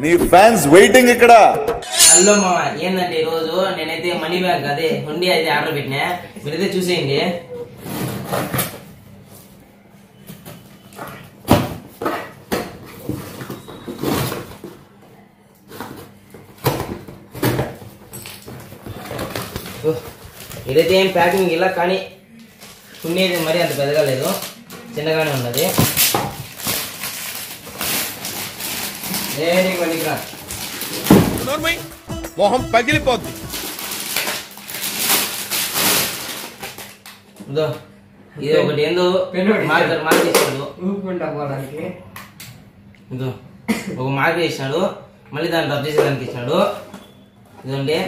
నీ fans waiting ఇక్కడ. Hello మామ, ఏందంటే ఈ రోజు నేనైతే మనీ బ్యాగ్ అదే హుండీ అయితే ఆర్డర్ పెట్టినా, మీరైతే చూసేయండి. ఇదైతే ఏం ప్యాకింగ్ ఇలా, కానీ హుండీ అయితే మరీ అంత పెద్దగా లేదు, చిన్నగానే ఉన్నది. మొహం పగిలిపోద్ది. ఇది ఒకటి ఏందో మార్క్ ఇస్తాడు, ఇదో ఒక మార్క్ ఇచ్చినాడు, మళ్ళీ దాన్ని రబ్ చేసేదానికి ఇచ్చినాడు. ఇదంటే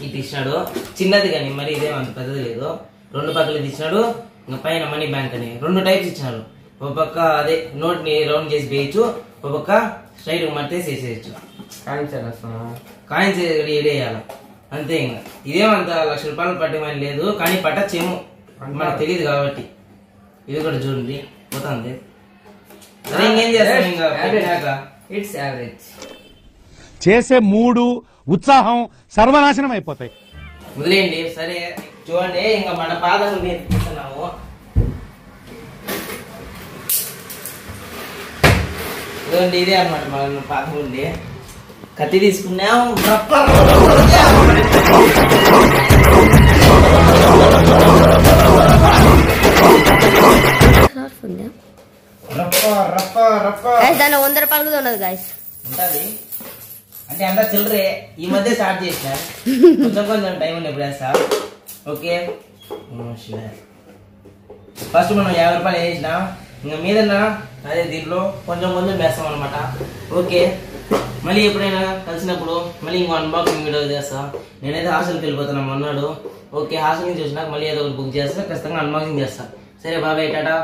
ఇటు ఇచ్చినాడు, చిన్నది కానీ మరి ఇదేం అంత పెద్దది లేదు. 2 పక్కలు ఇది ఇచ్చినాడు, ఇంకా పైన మనీ బ్యాంక్ అని 2 టైప్స్ ఇచ్చినాడు. ఒక పక్క అదే నోట్ ని రౌండ్ చేసి వేయచ్చు, ఒక పక్క స్ట్రైట్ మట్టేసి వేసేయచ్చు. కాయిన్స్ వేయాలి అంతే. ఇంకా ఇదేమంత ₹1,00,000 పట్టమని లేదు, కానీ పట్టచ్చేమో మనకు తెలియదు కాబట్టి. ఇది కూడా చూడండి పోతుంది. సరే ఇంకేం చేస్తాం, ఇంకా ఇట్స్ యావరేజ్. చేసే మూడు ఉత్సాహం సర్వనాశనం అయిపోతాయి. వదిలేయండి. సరే చూడండి, ఇంకా మన పాదం తీసుకున్నాము. చూడండి, ఇదే అనమాట మన పాదం ఉంది. కత్తి తీసుకున్నాం, దాని ₹100 ఉండదు గాయస్, ఉంటది. అంటే అంతా చిల్లరే, ఈ మధ్య స్టార్ట్ చేసిన, కొంచెం టైం ఉంది ఇప్పుడు వేస్తా. ఓకే, ఫస్ట్ మనం ₹50 వేసిన, ఇంకా మీదన్నా అదే దీంట్లో కొంచెం వేస్తాం అనమాట. ఓకే, మళ్ళీ ఎప్పుడైనా కలిసినప్పుడు మళ్ళీ ఇంకో అన్బాక్సింగ్ వీడియో చేస్తా. నేనైతే హాస్టల్కి వెళ్ళిపోతాను అన్నాడు. ఓకే, హాస్టల్ నుంచి వచ్చినాక మళ్ళీ ఏదో ఒకటి బుక్ చేస్తా, ఖచ్చితంగా అన్బాక్సింగ్ చేస్తా. సరే బాబాయ్, టాటా.